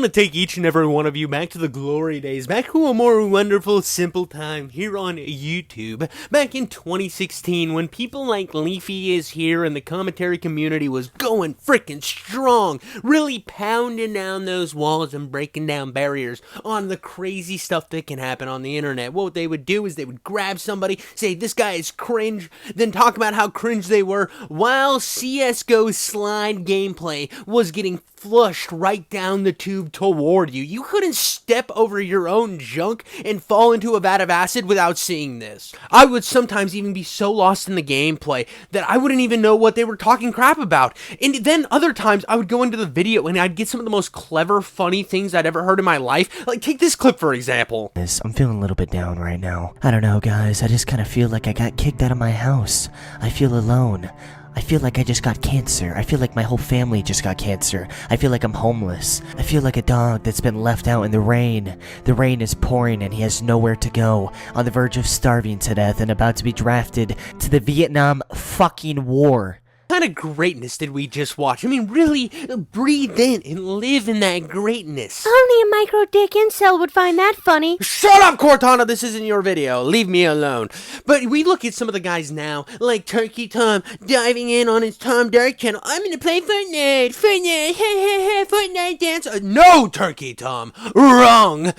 I want to take each and every one of you back to the glory days, back to a more wonderful, simple time here on YouTube, back in 2016 when people like leafyishere and the commentary community was going freaking strong, really pounding down those walls and breaking down barriers on the crazy stuff that can happen on the internet. What they would do is they would grab somebody, say this guy is cringe, then talk about how cringe they were, while CSGO slide gameplay was getting flushed right down the tube toward you. You couldn't step over your own junk and fall into a vat of acid without seeing this. I would sometimes even be so lost in the gameplay that I wouldn't even know what they were talking crap about. And then other times I would go into the video and I'd get some of the most clever, funny things I'd ever heard in my life. Like, take this clip for example. I'm feeling a little bit down right now. I don't know, guys. I just kind of feel like I got kicked out of my house. I feel alone. I feel like I just got cancer. I feel like my whole family just got cancer. I feel like I'm homeless. I feel like a dog that's been left out in the rain. The rain is pouring and he has nowhere to go, on the verge of starving to death and about to be drafted to the Vietnam fucking War. What kind of greatness did we just watch? I mean, really breathe in and live in that greatness. Only a micro dick incel would find that funny. Shut up, Cortana! This isn't your video. Leave me alone. But we look at some of the guys now, like Turkey Tom, diving in on his Tom Dark channel. I'm gonna play Fortnite. Fortnite dance. No, Turkey Tom. Wrong.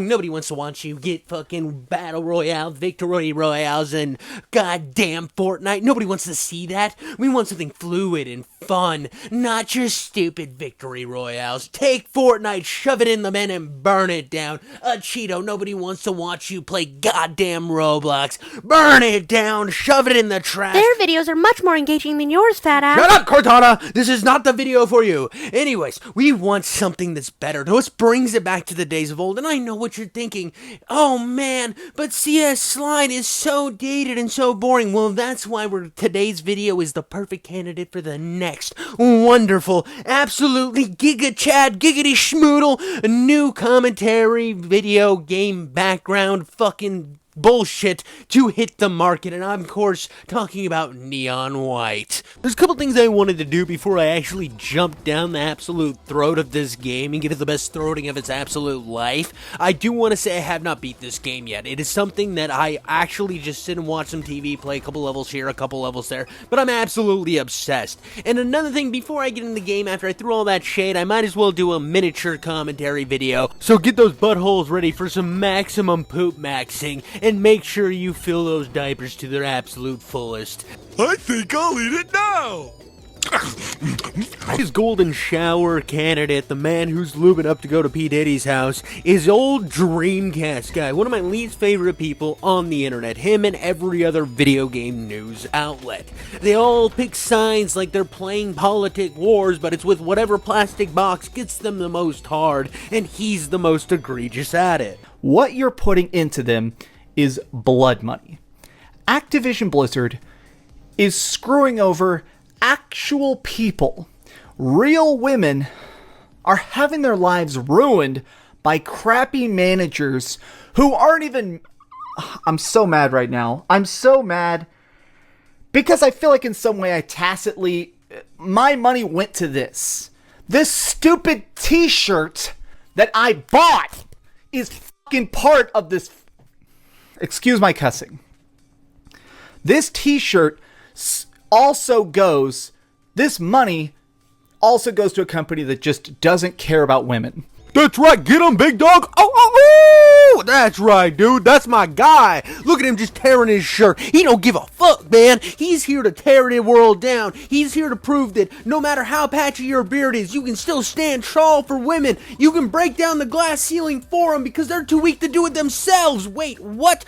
Nobody wants to watch you get fucking battle royale, victory royales, and goddamn Fortnite. Nobody wants to see that. We want something fluid and fun, not your stupid victory royales. Take Fortnite, shove it in the men, and burn it down. A Cheeto, nobody wants to watch you play goddamn Roblox. Burn it down, shove it in the trash. Their videos are much more engaging than yours, fat ass. Shut up, Cortana! This is not the video for you. Anyways, we want something that's better. This brings it back to the days of old, and I know what you're thinking. Oh man, but CS Slide is so dated and so boring. Well, that's why today's video is the perfect candidate for the next wonderful, absolutely giga chad, giggity schmoodle, new commentary, video game background, fucking bullshit to hit the market, and I'm of course talking about Neonwhite. There's a couple things I wanted to do before I actually jump down the absolute throat of this game and give it the best throating of its absolute life. I do want to say I have not beat this game yet. It is something that I actually just sit and watch some TV, play a couple levels here, a couple levels there, but I'm absolutely obsessed. And another thing, before I get in the game, after I threw all that shade, I might as well do a miniature commentary video. So get those buttholes ready for some maximum poop maxing, and make sure you fill those diapers to their absolute fullest. I think I'll eat it now! His golden shower candidate, the man who's lubing up to go to P. Diddy's house, is old Dreamcast guy, one of my least favorite people on the internet, him and every other video game news outlet. They all pick sides like they're playing politic wars, but it's with whatever plastic box gets them the most hard, and he's the most egregious at it. What you're putting into them is blood money. Activision Blizzard is screwing over actual people. Real women are having their lives ruined by crappy managers who aren't even... I'm so mad right now. I'm so mad because I feel like in some way I tacitly... My money went to this. This stupid t-shirt that I bought is fucking part of this... Excuse my cussing. This t-shirt also goes... This money also goes to a company that just doesn't care about women. That's right, get him, big dog! Oh, that's right, dude, that's my guy! Look at him just tearing his shirt. He don't give a fuck, man! He's here to tear the world down. He's here to prove that no matter how patchy your beard is, you can still stand tall for women. You can break down the glass ceiling for them because they're too weak to do it themselves. Wait, what?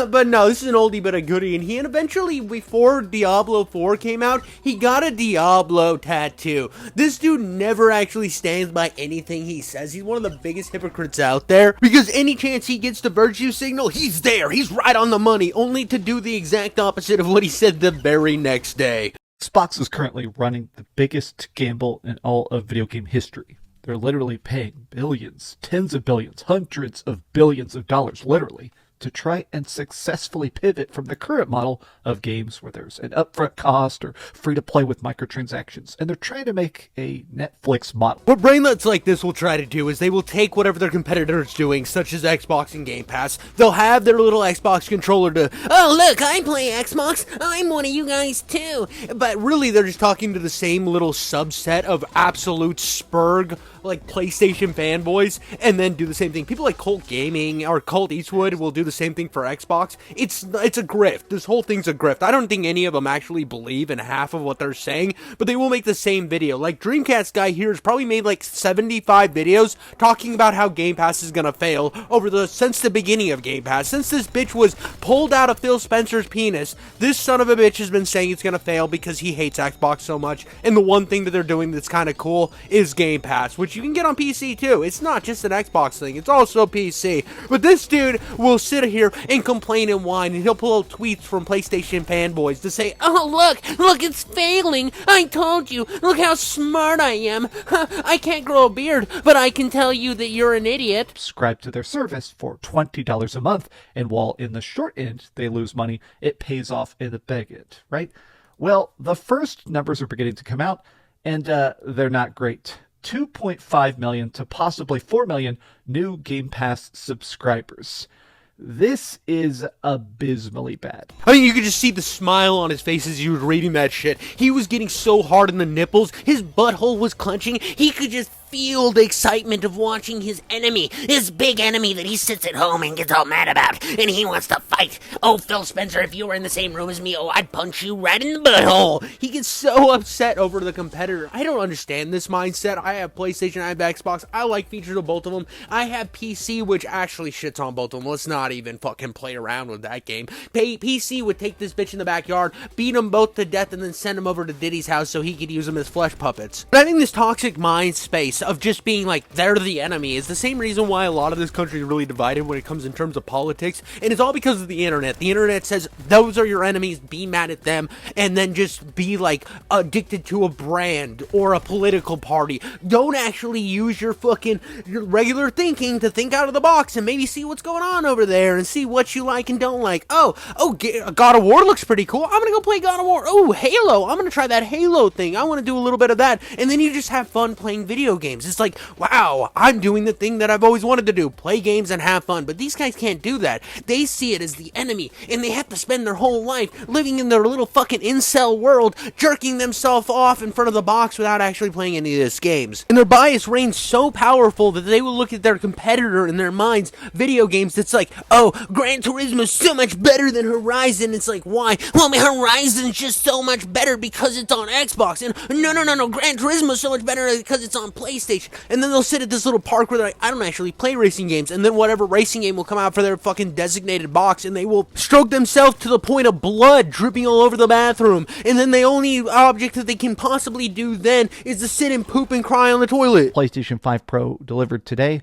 But no, this is an oldie but a goodie, and he eventually, before Diablo 4 came out, he got a Diablo tattoo. This dude never actually stands by anything he says. He's one of the biggest hypocrites out there, because any chance he gets to virtue signal, he's there, he's right on the money, only to do the exact opposite of what he said the very next day. Xbox is currently running the biggest gamble in all of video game history. They're literally paying billions, tens of billions, hundreds of billions of dollars, literally, to try and successfully pivot from the current model of games where there's an upfront cost or free to play with microtransactions. And they're trying to make a Netflix model. What brainlets like this will try to do is they will take whatever their competitor's doing, such as Xbox and Game Pass. They'll have their little Xbox controller to, oh look, I play Xbox, I'm one of you guys too. But really they're just talking to the same little subset of absolute spurg, like PlayStation fanboys, and then do the same thing. People like Colt Gaming or Colt Eastwood will do the same thing for Xbox. It's a grift. This whole thing's a grift. I don't think any of them actually believe in half of what they're saying, but they will make the same video. Like Dreamcast guy here has probably made like 75 videos talking about how Game Pass is gonna fail since the beginning of Game Pass. Since this bitch was pulled out of Phil Spencer's penis, this son of a bitch has been saying it's gonna fail because he hates Xbox so much, and the one thing that they're doing that's kind of cool is Game Pass, which you can get on PC too. It's not just an Xbox thing, it's also PC. But this dude will sit here and complain and whine, and he'll pull out tweets from PlayStation fanboys to say, oh look, it's failing. I told you, look how smart I am. I can't grow a beard, but I can tell you that you're an idiot. Subscribe to their service for $20 a month, and while in the short end they lose money, it pays off in the big end, right? Well, the first numbers are beginning to come out, and they're not great. 2.5 million to possibly 4 million new Game Pass subscribers. This is abysmally bad. I mean, you could just see the smile on his face as he was reading that shit. He was getting so hard in the nipples, his butthole was clenching, he could just feel the excitement of watching his enemy, his big enemy that he sits at home and gets all mad about, and he wants to fight. Oh, Phil Spencer, if you were in the same room as me, oh, I'd punch you right in the butthole. He gets so upset over the competitor. I don't understand this mindset. I have PlayStation, I have Xbox, I like features of both of them. I have PC, which actually shits on both of them. Let's not even fucking play around with that game. PC would take this bitch in the backyard, beat them both to death, and then send them over to Diddy's house so he could use them as flesh puppets. But I think this toxic mind space of just being like, they're the enemy, is the same reason why a lot of this country is really divided when it comes in terms of politics, and it's all because of the internet. The internet says, those are your enemies, be mad at them, and then just be like, addicted to a brand or a political party. Don't actually use your regular thinking to think out of the box and maybe see what's going on over there and see what you like and don't like. Oh, God of War looks pretty cool, I'm gonna go play God of War. Oh, Halo, I'm gonna try that Halo thing, I want to do a little bit of that, and then you just have fun playing video games. It's like, wow, I'm doing the thing that I've always wanted to do, play games and have fun. But these guys can't do that. They see it as the enemy, and they have to spend their whole life living in their little fucking incel world, jerking themselves off in front of the box without actually playing any of these games. And their bias reigns so powerful that they will look at their competitor in their minds, video games, that's like, oh, Gran Turismo is so much better than Horizon. It's like, why? Well, Horizon's just so much better because it's on Xbox. And no, Gran Turismo is so much better because it's on PlayStation. And then they'll sit at this little park where they're like, I don't actually play racing games, and then whatever racing game will come out for their fucking designated box, and they will stroke themselves to the point of blood dripping all over the bathroom, and then the only object that they can possibly do then is to sit and poop and cry on the toilet. PlayStation 5 Pro delivered today.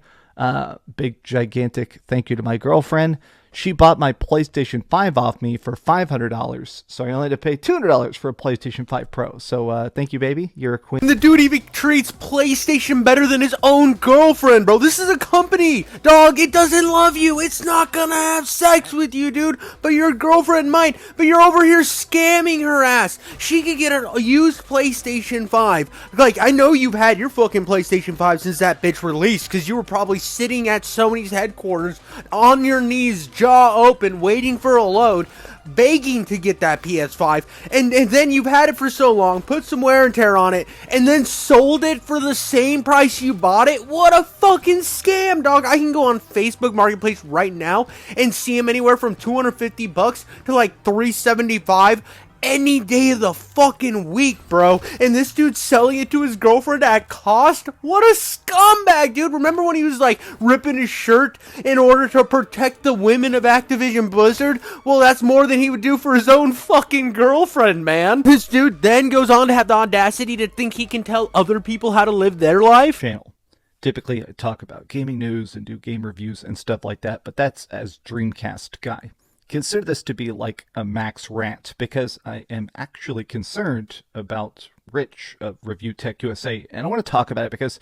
Big gigantic thank you to my girlfriend. She bought my PlayStation 5 off me for $500, so I only had to pay $200 for a PlayStation 5 Pro. So thank you, baby. You're a queen. And the dude even treats PlayStation better than his own girlfriend, bro. This is a company, dog. It doesn't love you. It's not gonna have sex with you, dude. But your girlfriend might. But you're over here scamming her ass. She could get a used PlayStation 5. Like, I know you've had your fucking PlayStation 5 since that bitch released, because you were probably sitting at Sony's headquarters on your knees, jaw open, waiting for a load, begging to get that PS5, and then you've had it for so long, put some wear and tear on it, and then sold it for the same price you bought it. What a fucking scam, dog. I can go on Facebook Marketplace right now and see them anywhere from $250 to like $375 any day of the fucking week, bro. And this dude's selling it to his girlfriend at cost? What a scumbag, dude. Remember when he was like ripping his shirt in order to protect the women of Activision Blizzard? Well, that's more than he would do for his own fucking girlfriend, man. This dude then goes on to have the audacity to think he can tell other people how to live their life. Channel. Typically, I talk about gaming news and do game reviews and stuff like that, but that's as Dreamcast guy. Consider this to be like a Max rant, because I am actually concerned about Rich of Review Tech USA, and I want to talk about it because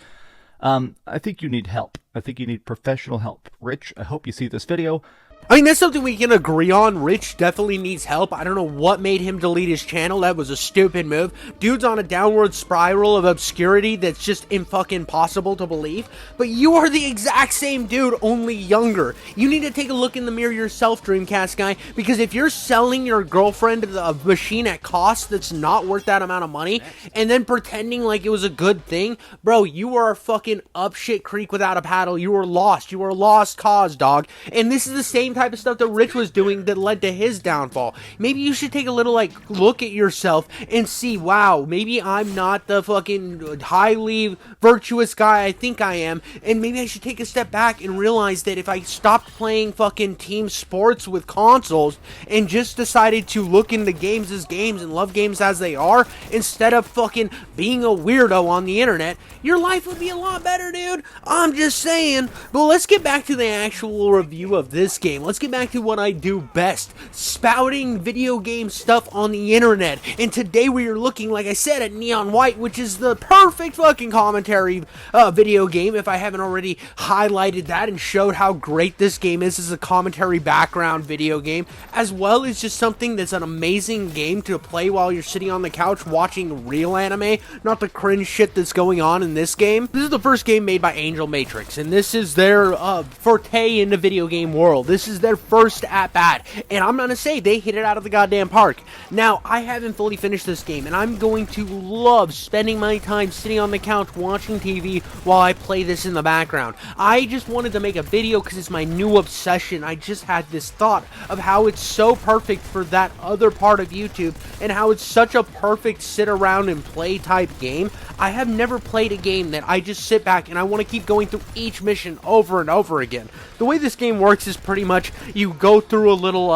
I think you need help. I think you need professional help. Rich, I hope you see this video. I mean, that's something we can agree on. Rich definitely needs help. I don't know what made him delete his channel. That was a stupid move. Dude's on a downward spiral of obscurity that's just fucking impossible to believe. But you are the exact same dude, only younger. You need to take a look in the mirror yourself, Dreamcast guy, because if you're selling your girlfriend a machine at cost that's not worth that amount of money, and then pretending like it was a good thing, bro, you are fucking up shit creek without a paddle. You were lost. You were a lost cause, dog. And this is the same type of stuff that Rich was doing that led to his downfall. Maybe you should take a little, like, look at yourself and see, wow, maybe I'm not the fucking highly virtuous guy I think I am, and maybe I should take a step back and realize that if I stopped playing fucking team sports with consoles and just decided to look into games as games and love games as they are, instead of fucking being a weirdo on the internet, your life would be a lot better, dude. I'm just saying. But let's get back to the actual review of this game. Let's get back to what I do best, spouting video game stuff on the internet. And today we are looking, like I said, at Neonwhite, which is the perfect fucking commentary video game, if I haven't already highlighted that and showed how great this game is as a commentary background video game, as well as just something that's an amazing game to play while you're sitting on the couch watching real anime, not the cringe shit that's going on in this game. This is the first game made by Angel Matrix, and this is their forte in the video game world. This is their first at-bat, and I'm gonna say they hit it out of the goddamn park. Now, I haven't fully finished this game, and I'm going to love spending my time sitting on the couch watching TV while I play this in the background. I just wanted to make a video because it's my new obsession. I just had this thought of how it's so perfect for that other part of YouTube, and how it's such a perfect sit around and play type game. I have never played a game that I just sit back and I want to keep going through each mission over and over again. The way this game works is pretty much you go through a little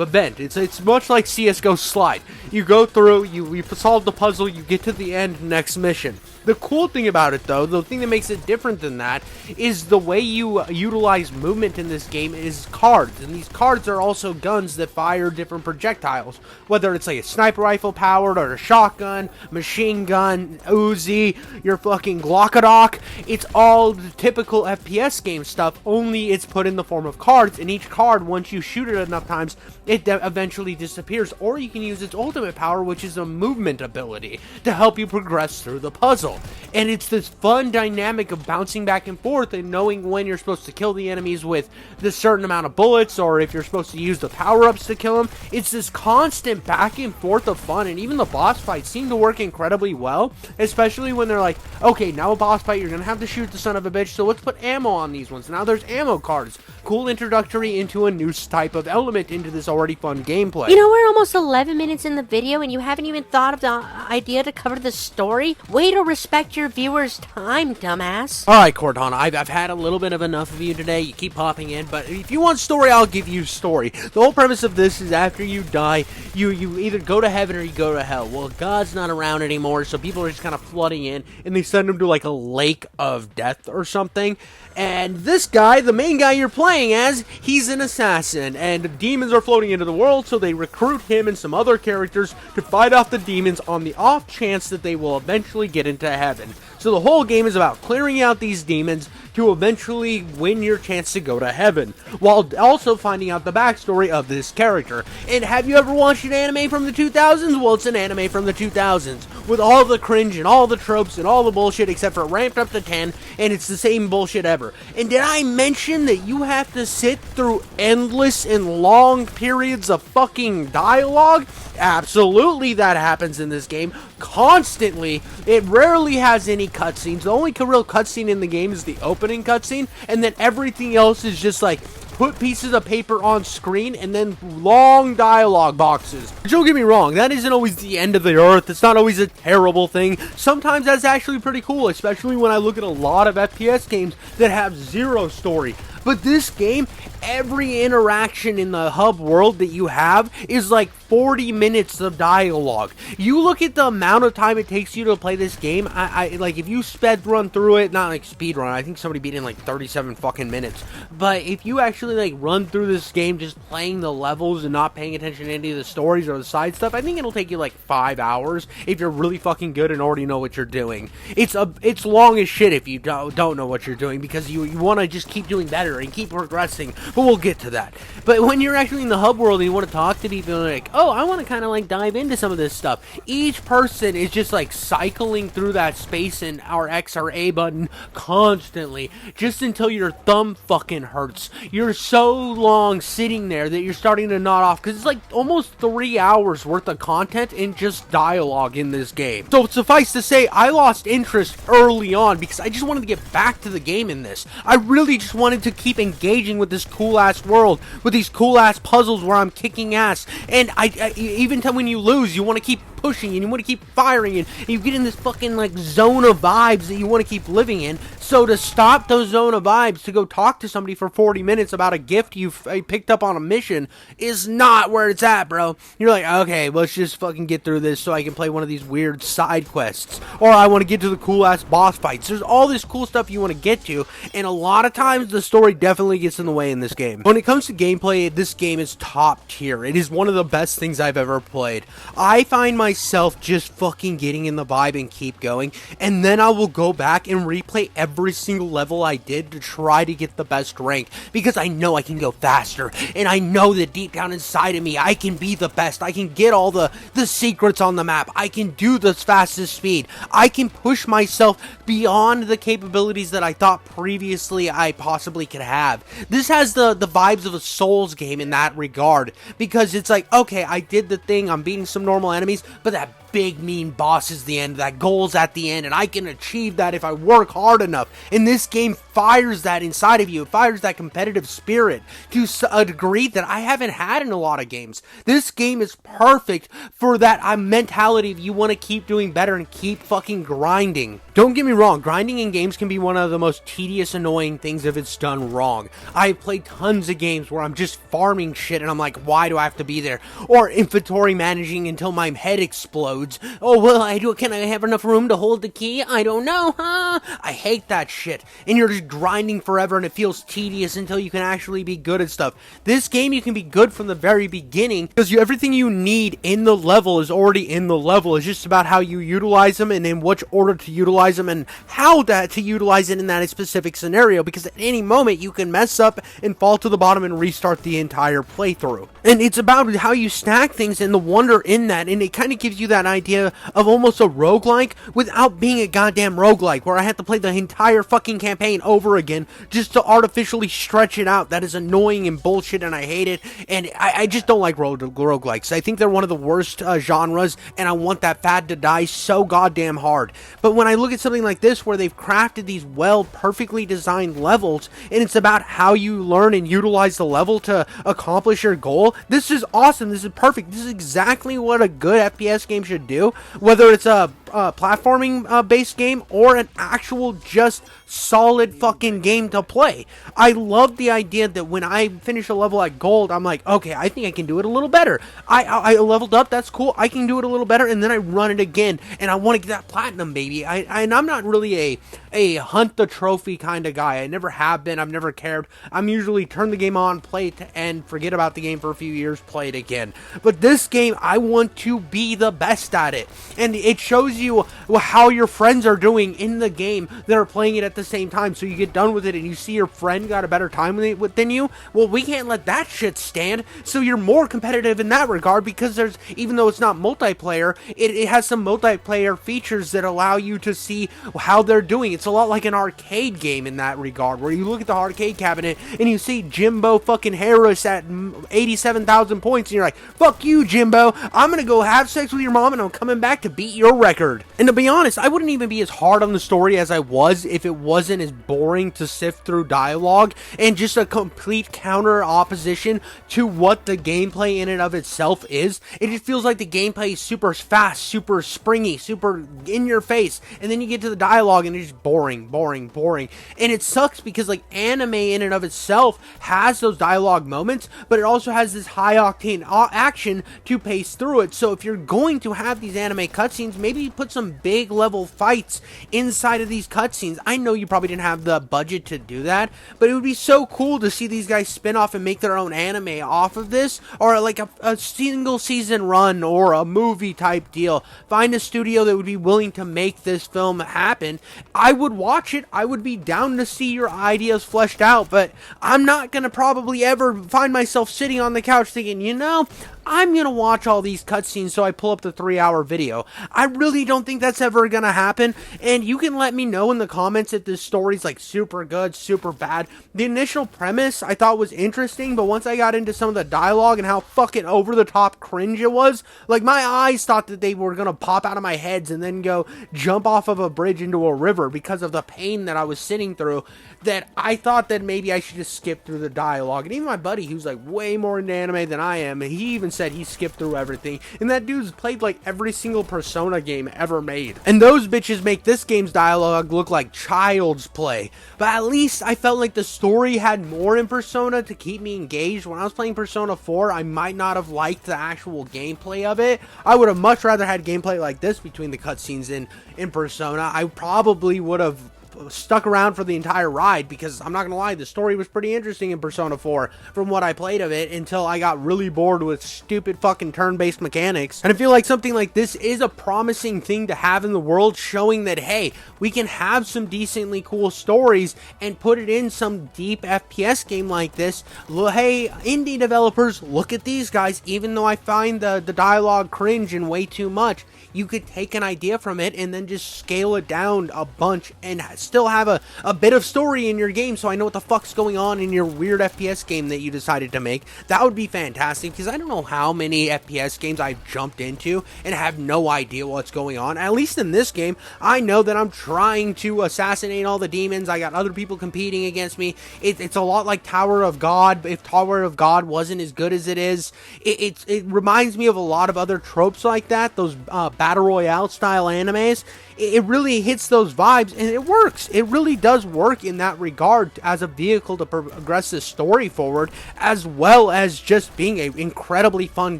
event. It's much like CSGO Slide. You go through, you solve the puzzle, you get to the end, next mission. The cool thing about it, though, the thing that makes it different than that, is the way you utilize movement in this game is cards. And these cards are also guns that fire different projectiles. Whether it's like a sniper rifle powered, or a shotgun, machine gun, Uzi, your fucking Glockadoc. It's all the typical FPS game stuff, only it's put in the form of cards. And each card, once you shoot it enough times, it eventually disappears. Or you can use its ultimate power, which is a movement ability, to help you progress through the puzzle. And it's this fun dynamic of bouncing back and forth and knowing when you're supposed to kill the enemies with this certain amount of bullets, or if you're supposed to use the power-ups to kill them. It's this constant back and forth of fun, and even the boss fights seem to work incredibly well, especially when they're like, okay, now a boss fight, you're gonna have to shoot the son of a bitch, so let's put ammo on these ones. Now there's ammo cards. Cool introductory into a new type of element into this already fun gameplay. You know, we're almost 11 minutes in the video and you haven't even thought of the idea to cover the story? Way to respect your viewers' time, dumbass. Alright, Cortana, I've had a little bit of enough of you today. You keep popping in, but if you want story, I'll give you story. The whole premise of this is after you die, you either go to heaven or you go to hell. Well, God's not around anymore, so people are just kind of flooding in, and they send him to like a lake of death or something. And this guy, the main guy you're playing as, he's an assassin, and demons are floating into the world, so they recruit him and some other characters to fight off the demons on the off chance that they will eventually get into heaven. So the whole game is about clearing out these demons to eventually win your chance to go to heaven, while also finding out the backstory of this character. And have you ever watched an anime from the 2000s? Well, it's an anime from the 2000s, with all the cringe and all the tropes and all the bullshit, except for ramped up to 10, and it's the same bullshit ever. And did I mention that you have to sit through endless and long periods of fucking dialogue? Absolutely, that happens in this game constantly. It rarely has any cutscenes. The only real cutscene in the game is the opening cutscene, and then everything else is just like put pieces of paper on screen and then long dialogue boxes. Don't get me wrong, that isn't always the end of the earth. It's not always a terrible thing. Sometimes that's actually pretty cool, especially when I look at a lot of FPS games that have zero story. But this game, every interaction in the hub world that you have is like 40 minutes of dialogue. You look at the amount of time it takes you to play this game, I like, if you sped run through it, not like speed run, I think somebody beat it in like 37 fucking minutes. But if you actually like run through this game just playing the levels and not paying attention to any of the stories or the side stuff, I think it'll take you like 5 hours if you're really fucking good and already know what you're doing. It's long as shit if you don't know what you're doing, because you want to just keep doing better fire and keep progressing, but we'll get to that. But when you're actually in the hub world and you want to talk to people, like, oh, I want to kind of like dive into some of this stuff. Each person is just like cycling through that space and our X or A button constantly, just until your thumb fucking hurts. You're so long sitting there that you're starting to nod off, because it's like almost 3 hours worth of content in just dialogue in this game. So suffice to say, I lost interest early on because I just wanted to get back to the game in this. I really just wanted to keep engaging with this cool ass world, with these cool ass puzzles where I'm kicking ass, and I even when you lose, you want to keep pushing and you want to keep firing, and you get in this fucking like zone of vibes that you want to keep living in. So to stop those zone of vibes to go talk to somebody for 40 minutes about a gift you picked up on a mission is not where it's at, bro. You're like, okay, let's just fucking get through this so I can play one of these weird side quests, or I want to get to the cool ass boss fights. There's all this cool stuff you want to get to, and a lot of times the story definitely gets in the way in this game. When it comes to gameplay, this game is top tier. It is one of the best things I've ever played. I find myself just fucking getting in the vibe and keep going, and then I will go back and replay every single level I did to try to get the best rank, because I know I can go faster, and I know that deep down inside of me I can be the best. I can get all the secrets on the map. I can do the fastest speed. I can push myself beyond the capabilities that I thought previously I possibly could have. This has the vibes of a Souls game in that regard, because it's like, okay, I did the thing, I'm beating some normal enemies, but that big mean boss is the end, that goal's at the end, and I can achieve that if I work hard enough. And this game fires that inside of you. It fires that competitive spirit to a degree that I haven't had in a lot of games. This game is perfect for that mentality of you want to keep doing better and keep fucking grinding. Don't get me wrong, grinding in games can be one of the most tedious, annoying things if it's done wrong. I've played tons of games where I'm just farming shit and I'm like, why do I have to be there? Or inventory managing until my head explodes. Oh, well, can I have enough room to hold the key? I don't know, huh? I hate that shit. And you're just grinding forever and it feels tedious until you can actually be good at stuff. This game, you can be good from the very beginning, because everything you need in the level is already in the level. It's just about how you utilize them and in which order to utilize them and how to utilize it in that specific scenario, because at any moment you can mess up and fall to the bottom and restart the entire playthrough. And it's about how you stack things and the wonder in that, and it kind of gives you that idea of almost a roguelike without being a goddamn roguelike, where I have to play the entire fucking campaign over again just to artificially stretch it out. That is annoying and bullshit, and I hate it, and I just don't like roguelikes. I think they're one of the worst genres, and I want that fad to die so goddamn hard. But when I look at something like this, where they've crafted these perfectly designed levels, and it's about how you learn and utilize the level to accomplish your goal, this is awesome. This is perfect. This is exactly what a good FPS game should do, whether it's a platforming based game or an actual just solid fucking game to play. I love the idea that when I finish a level at gold, I'm like, okay, I think I can do it a little better. I leveled up, that's cool, I can do it a little better, and then I run it again, and I want to get that platinum, baby. And I'm not really a hunt the trophy kind of guy. I never have been, I've never cared. I'm usually turn the game on, play it to end, forget about the game for a few years, play it again. But this game, I want to be the best at it. And it shows you how your friends are doing in the game that are playing it at the same time. So you get done with it and you see your friend got a better time than you. Well, we can't let that shit stand. So you're more competitive in that regard, because there's, even though it's not multiplayer, it has some multiplayer features that allow you to see how they're doing. It's a lot like an arcade game in that regard, where you look at the arcade cabinet and you see Jimbo fucking Harris at 87,000 points, and you're like, fuck you, Jimbo, I'm gonna go have sex with your mom and I'm coming back to beat your record. And to be honest, I wouldn't even be as hard on the story as I was if it wasn't as boring to sift through dialogue and just a complete counter opposition to what the gameplay in and of itself is. It just feels like the gameplay is super fast, super springy, super in your face, and then you get to the dialogue and it's just boring. And it sucks because like anime in and of itself has those dialogue moments, but it also has this high octane action to pace through it. So if you're going to have these anime cutscenes, maybe put some big level fights inside of these cutscenes. I know you probably didn't have the budget to do that, but it would be so cool to see these guys spin off and make their own anime off of this, or like a single season run or a movie type deal. Find a studio that would be willing to make this film happen. I would watch it. I would be down to see your ideas fleshed out, but I'm not gonna probably ever find myself sitting on the couch thinking, you know, I'm gonna watch all these cutscenes so I pull up the 3-hour video. I really don't think that's ever gonna happen, and you can let me know in the comments if this story's like super good, super bad. The initial premise I thought was interesting, but once I got into some of the dialogue and how fucking over the top cringe it was, like my eyes thought that they were gonna pop out of my heads and then go jump off of a bridge into a river because of the pain that I was sitting through, that I thought that maybe I should just skip through the dialogue. And even my buddy, who's like way more into anime than I am, he even said he skipped through everything, and that dude's played like every single Persona game ever made, and those bitches make this game's dialogue look like child's play. But at least I felt like the story had more in Persona to keep me engaged. When I was playing Persona 4, I might not have liked the actual gameplay of it. I would have much rather had gameplay like this between the cutscenes in Persona. I probably would have stuck around for the entire ride, because I'm not gonna lie, the story was pretty interesting in Persona 4 from what I played of it, until I got really bored with stupid fucking turn-based mechanics. And I feel like something like this is a promising thing to have in the world, showing that, hey, we can have some decently cool stories and put it in some deep FPS game like this. Hey, indie developers, look at these guys. Even though I find the dialogue cringe and way too much, you could take an idea from it and then just scale it down a bunch and still have a bit of story in your game, so I know what the fuck's going on in your weird FPS game that you decided to make. That would be fantastic, because I don't know how many FPS games I've jumped into and have no idea what's going on. At least in this game, I know that I'm trying to assassinate all the demons. I got other people competing against me. It's a lot like Tower of God, if Tower of God wasn't as good as it is. It reminds me of a lot of other tropes like that, those Battle Royale style animes. It really hits those vibes, and it works. It really does work in that regard as a vehicle to progress this story forward, as well as just being an incredibly fun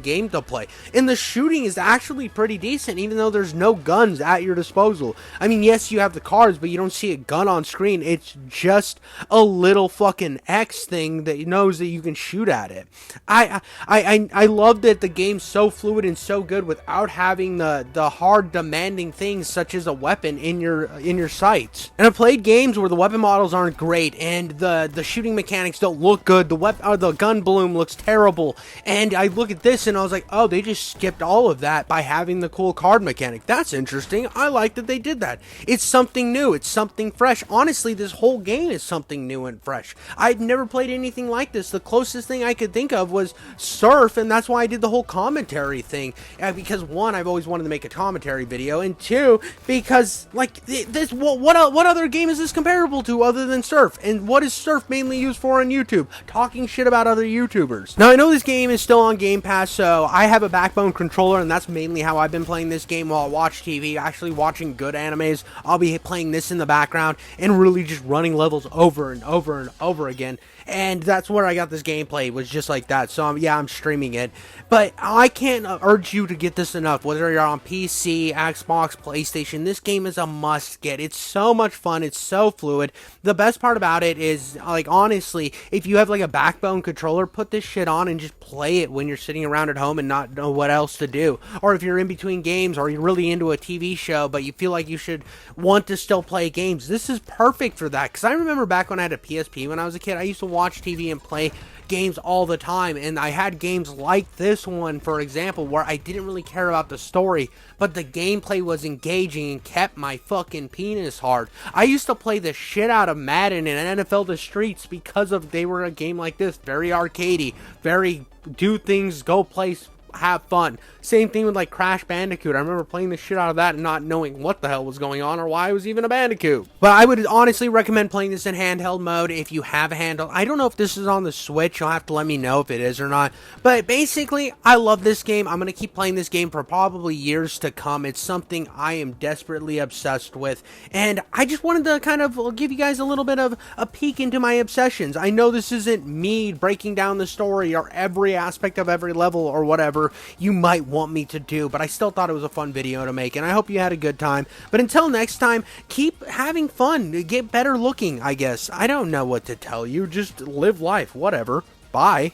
game to play. And the shooting is actually pretty decent, even though there's no guns at your disposal. I mean, yes, you have the cards, but you don't see a gun on screen. It's just a little fucking X thing that knows that you can shoot at it. I love that the game's so fluid and so good without having the hard, demanding things such as a weapon in your sights. And I've played games where the weapon models aren't great and the shooting mechanics don't look good. The gun bloom looks terrible. And I look at this and I was like, oh, they just skipped all of that by having the cool card mechanic. That's interesting. I like that they did that. It's something new. It's something fresh. Honestly, this whole game is something new and fresh. I've never played anything like this. The closest thing I could think of was Surf, and that's why I did the whole commentary thing. Because one, I've always wanted to make a commentary video, and two, because like this, what other game is this comparable to other than Surf? And what is Surf mainly used for on YouTube? Talking shit about other YouTubers. Now I know this game is still on Game Pass, so I have a Backbone controller, and that's mainly how I've been playing this game while I watch TV, actually watching good animes. I'll be playing this in the background and really just running levels over and over and over again. And that's where I got this gameplay, was just like that. So yeah, I'm streaming it, but I can't urge you to get this enough. Whether you're on PC, Xbox, PlayStation, this game is a must get. It's so much fun. It's so fluid. The best part about it is, like, honestly, if you have like a Backbone controller, put this shit on and just play it when you're sitting around at home and not know what else to do. Or if you're in between games, or you're really into a TV show but you feel like you should want to still play games, this is perfect for that. Because I remember back when I had a PSP when I was a kid, I used to watch TV and play games all the time, and I had games like this one, for example, where I didn't really care about the story, but the gameplay was engaging and kept my fucking penis hard. I used to play the shit out of Madden and NFL The Streets because of they were a game like this, very arcadey, very do things, go place, have fun. Same thing with like Crash Bandicoot. I remember playing the shit out of that and not knowing what the hell was going on or why it was even a Bandicoot. But I would honestly recommend playing this in handheld mode if you have a handheld. I don't know if this is on the Switch. You'll have to let me know if it is or not. But basically, I love this game. I'm going to keep playing this game for probably years to come. It's something I am desperately obsessed with. And I just wanted to kind of give you guys a little bit of a peek into my obsessions. I know this isn't me breaking down the story or every aspect of every level or whatever you might want me to do, but I still thought it was a fun video to make, and I hope you had a good time. But until next time, keep having fun, get better looking, I guess. I don't know what to tell you, just live life, whatever. Bye.